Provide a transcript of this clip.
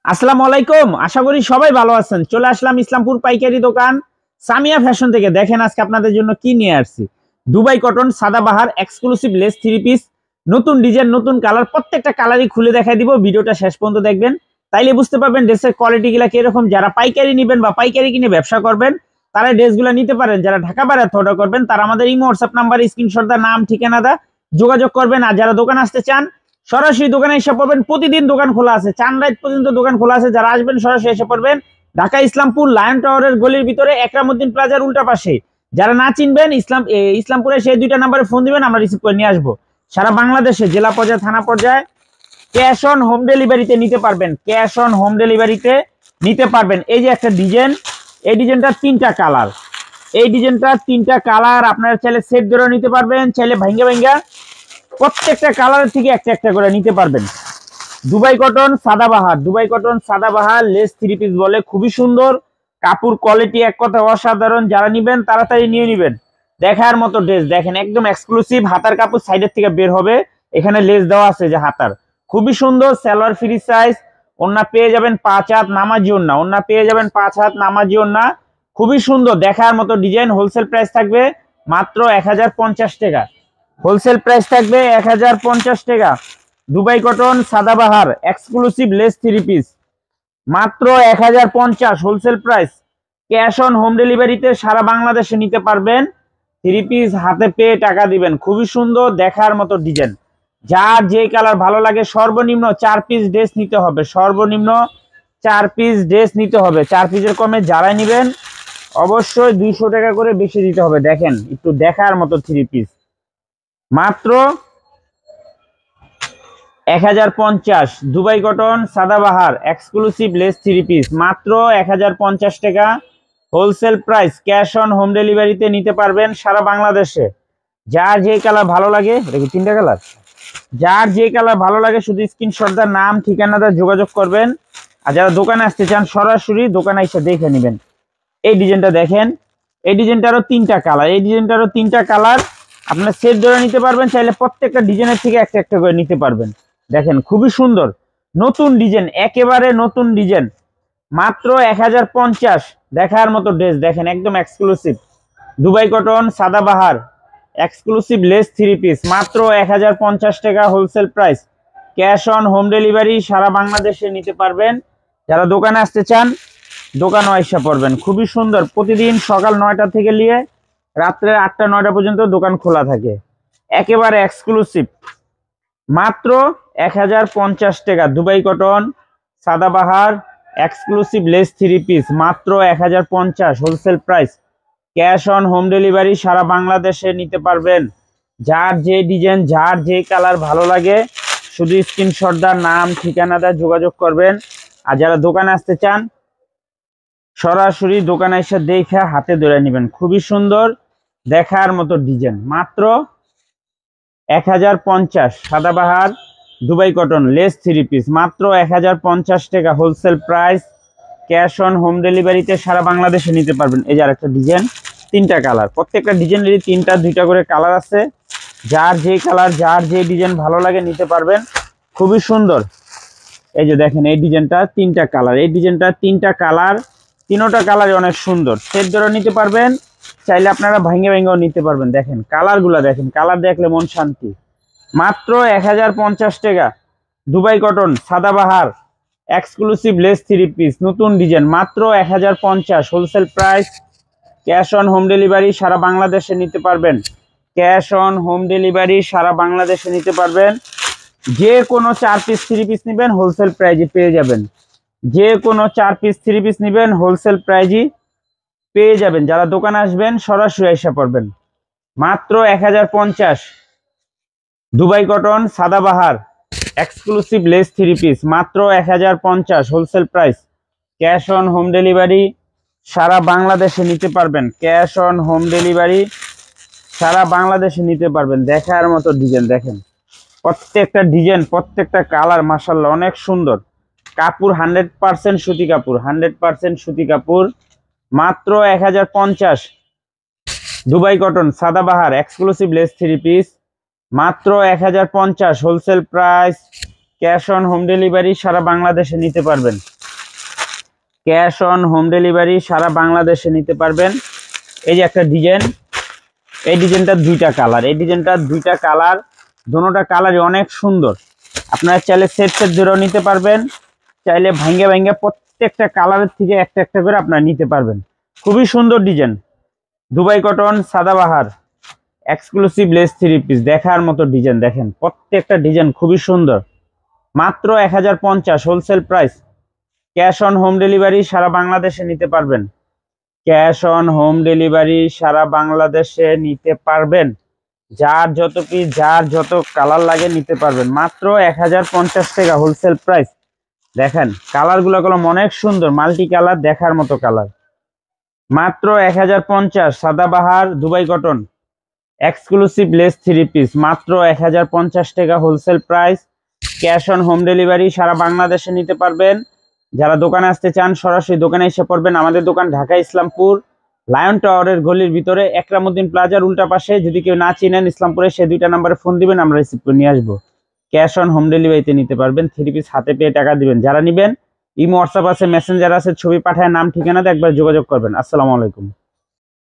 আসসালামু আলাইকুম। আশা করি সবাই ভালো আছেন। চলে আসলাম ইসলামপুর পাইকারি দোকান সামিয়া ফ্যাশন থেকে। দেখেন আজকে আপনাদের জন্য কি নিয়ে আসছি। Dubai cotton Sadabahar exclusive lace three piece, নতুন ডিজাইন, নতুন কালার, প্রত্যেকটা কালারই খুলে দেখাই দিব। ভিডিওটা শেষ পর্যন্ত দেখবেন, তাইলে বুঝতে পারবেন ড্রেসের কোয়ালিটি গুলা কিরকম। যারা পাইকারি নেবেন বা পাইকারি কিনে ব্যবসা করবেন তারা ড্রেসগুলো নিতে পারেন। যারা ঢাকা বাইরে অর্ডার করবেন তারা আমাদের ইমো হোয়াটসঅ্যাপ নাম্বারে স্ক্রিনশট দা নাম ঠিকানা দা যোগাযোগ করবেন। আর যারা দোকান আসতে চান সরাসরি দোকানে এসে পড়বেন। প্রতিদিন দোকান খোলা আছে, চান রাত পর্যন্ত দোকান খোলা আছে। যারা আসবেন সরাসরি এসে পড়বেন ঢাকা ইসলামপুর লায়ন টাওয়ারের গলির ভিতরে একরামউদ্দিন প্লাজার উল্টা পাশে। যারা না চিনবেন ইসলামপুরে সেই দুইটা নাম্বারে ফোন দিবেন, আমরা রিসিভ করে নিয়ে আসবো। সারা বাংলাদেশে জেলা পর্যায়ে, থানা পর্যায়ে ক্যাশ অন হোম ডেলিভারিতে নিতে পারবেন। ক্যাশ অন হোম ডেলিভারিতে নিতে পারবেন। এই যে একটা ডিজাইন, এই ডিজাইনটা তিনটা কালার, এই ডিজাইনটা তিনটা কালার আপনারা চাইলে সেট ধরে নিতে পারবেন, চাইলে ভাঙ্গা ভাঙ্গা প্রত্যেকটা কালারের থেকে একটা একটা করে নিতে পারবেন। Dubai cotton Sadabahar, Dubai cotton Sadabahar lace three piece বলে, খুবই সুন্দর কাপড় কোয়ালিটি, এক কথা অসাধারণ। যারা নিবেন তাড়াতাড়ি নিয়ে নিবেন। দেখার মতো ড্রেস দেখেন, একদম এক্সক্লুসিভ। হাতার কাপড় সাইডের থেকে বের হবে, এখানে লেস দেওয়া আছে যে হাতার, খুবই সুন্দর। সালোয়ার ফ্রি সাইজ, ওন্না পেয়ে যাবেন 5 হাত নামাজি ওন্না, ওন্না পেয়ে যাবেন 5 হাত নামাজি ওন্না, খুবই সুন্দর দেখার মতো ডিজাইন। হোলসেল প্রাইস থাকবে মাত্র 1050 টাকা। হোলসেল প্রাইস থাকবে 1050 টাকা। Dubai cotton Sadabahar exclusive lace three piece মাত্র 1050 wholesale price. Cash on home ডেলিভারিতে সারা বাংলাদেশে নিতে পারবেন। থ্রি পিস হাতে পেয়ে টাকা দিবেন। খুবই সুন্দর দেখার মতো ডিজাইন। যার যে কালার ভালো লাগে সর্বনিম্ন 4 পিস ড্রেস নিতে হবে, সর্বনিম্ন 4 পিস ড্রেস নিতে হবে। 4 পিসের কমে যারাই নিবেন অবশ্যই 200 টাকা করে বেশি দিতে হবে। দেখেন একটু দেখার মতো থ্রি পিস মাত্র 1050। Dubai cotton Sadabahar exclusive lace three piece মাত্র 1050 টাকা wholesale price. Cash on home ডেলিভারিতে নিতে পারবেন সারা বাংলাদেশে। যার যে কালার ভালো লাগে, দেখি তিনটা কালার, যার যে কালার ভালো লাগে শুধু স্ক্রিনশট দা নাম ঠিকানা দা যোগাযোগ করবেন। আর যারা দোকানে আসতে চান সরাসরি দোকানে এসে দেখে নেবেন। এই ডিজাইনটা দেখেন, এই ডিজাইনটারও তিনটা কালার, এই ডিজাইনটারও তিনটা কালার। আপনার সেট ধরে নিতে পারবেন, চাইলে প্রত্যেকটা ডিজাইনের থেকে একটা একটা করে নিতে পারবেন। দেখেন খুবই সুন্দর নতুন ডিজাইন, একেবারে নতুন ডিজাইন মাত্র 1050। দেখার মতো ড্রেস দেখেন, একদম exclusive Dubai cotton Sadabahar exclusive lace three piece মাত্র 1050 টাকা wholesale price. Cash on home delivery সারা বাংলাদেশে নিতে পারবেন। যারা দোকানে আসতে চান দোকানও আইসা পড়বেন। খুবই সুন্দর, প্রতিদিন সকাল 9টা থেকে নিয়ে রাত্রে 8টা 9টা পর্যন্ত দোকান খোলা থাকে। একেবারে এক্সক্লুসিভ মাত্র 1050 টাকা। Dubai cotton Sadabahar exclusive lace three piece মাত্র 1050 wholesale price. Cash on home delivery সারা বাংলাদেশে নিতে পারবেন। যার যে ডিজাইন, যার যে কালার ভালো লাগে শুধু স্ক্রিনশট দা নাম ঠিকানা দা যোগাযোগ করবেন। আর যারা দোকানে আসতে চান সরাসরি দোকানে এসে দেখে হাতে ধরে নেবেন। খুবই সুন্দর দেখার মতো ডিজাইন মাত্র 1050। Sadabahar Dubai cotton lace three piece মাত্র 1050 টাকা wholesale price. Cash on home ডেলিভারিতে সারা বাংলাদেশে নিতে পারবেন। এই যে আরেকটা ডিজাইন, তিনটা কালার, প্রত্যেকটা ডিজাইনেরই তিনটা দুইটা করে কালার আছে। যার যে কালার, যার যে ডিজাইন ভালো লাগে নিতে পারবেন। খুবই সুন্দর। এই যে দেখেন এই ডিজাইনটা তিনটা কালার, এই ডিজাইনটা তিনটা কালার, তিনোটা কালারই অনেক সুন্দর। সেট ধরে নিতে পারবেন, চাইলে আপনারা ভাঙে ভাঙেও নিতে পারবেন। দেখেন কালারগুলো দেখেন, কালার দেখলে মন শান্তি। মাত্র 1050 টাকা। Dubai cotton Sadabahar exclusive lace three piece নতুন ডিজাইন মাত্র 1050 wholesale price. Cash on home delivery সারা বাংলাদেশে নিতে পারবেন। ক্যাশ অন হোম ডেলিভারি সারা বাংলাদেশে নিতে পারবেন। যে কোনো 4 পিস থ্রি পিস নেবেন হোলসেল প্রাইজে পেয়ে যাবেন। যে কোনো 4 পিস থ্রি পিস নেবেন হোলসেল প্রাইজই পেয়ে যাবেন। যারা দোকানে আসবেন সরাসরি এসে পড়বেন। মাত্র 1050। Dubai cotton Sadabahar exclusive lace three piece মাত্র 1050 wholesale price. Cash on home delivery সারা বাংলাদেশে নিতে পারবেন। ক্যাশ অন হোম ডেলিভারি সারা বাংলাদেশে নিতে পারবেন। দেখার মতো ডিজাইন দেখেন, প্রত্যেকটা ডিজাইন, প্রত্যেকটা কালার মাশাআল্লাহ অনেক সুন্দর। কাপড় 100% সুতি কাপড়, 100% সুতি কাপড় মাত্র 1050। Dubai cotton Sadabahar exclusive lace three piece মাত্র 1050 wholesale price. Cash on home delivery সারা বাংলাদেশে নিতে পারবেন। ক্যাশ অন হোম ডেলিভারি সারা বাংলাদেশে নিতে পারবেন। এই যে একটা ডিজাইন, এই ডিজাইনটার দুইটা কালার, এই ডিজাইনটার দুইটা কালার, দুটোটা কালারই অনেক সুন্দর। আপনারা চাইলে সেট সেট ধরেও নিতে পারবেন, চাইলে ভাঙ্গে ভাঙ্গে প্রত্যেকটা কালারের থেকে একটা একটা করে আপনারা নিতে পারবেন। খুবই সুন্দর design, Dubai cotton Sadabahar exclusive lace 3 piece, দেখার মতো ডিজাইন। দেখেন প্রত্যেকটা ডিজাইন খুবই সুন্দর। মাত্র 1050 wholesale price. Cash on home delivery সারা বাংলাদেশে নিতে পারবেন। ক্যাশ অন হোম ডেলিভারি সারা বাংলাদেশে নিতে পারবেন। যার যত পিস, যার যত কালার লাগে নিতে পারবেন। মাত্র 1050 টাকা হোলসেল প্রাইস। দেখেন কালারগুলো অনেক সুন্দর, মাল্টি কালার, দেখার মতো কালার। মাত্র 1050 Sadabahar Dubai cotton exclusive lace 3 piece, মাত্র 1050 টাকা wholesale price. Cash on home delivery সারা বাংলাদেশে নিতে পারবেন। যারা দোকানে আসতে চান সরাসরি দোকানে এসে পড়বেন। আমাদের দোকান ঢাকা ইসলামপুর লায়ন টাওয়ারের গলির ভিতরে একরামুদ্দিন প্লাজার উল্টা পাশে। যদি কেউ না চিনেন ইসলামপুরে, সে দুইটা নাম্বারে ফোন দিবেন, আমরা রিসিভ করে নিয়ে আসবো। ক্যাশ অন হোম ডেলিভারিতে নিতে পারবেন। 3 পিস হাতে পেয়ে টাকা দিবেন। যারা নিবেন ইমো হোয়াটসঅ্যাপ আছে, মেসেঞ্জার আছে, ছবি পাঠায় নাম ঠিকানাতে একবার যোগাযোগ করবেন। আসসালামু আলাইকুম।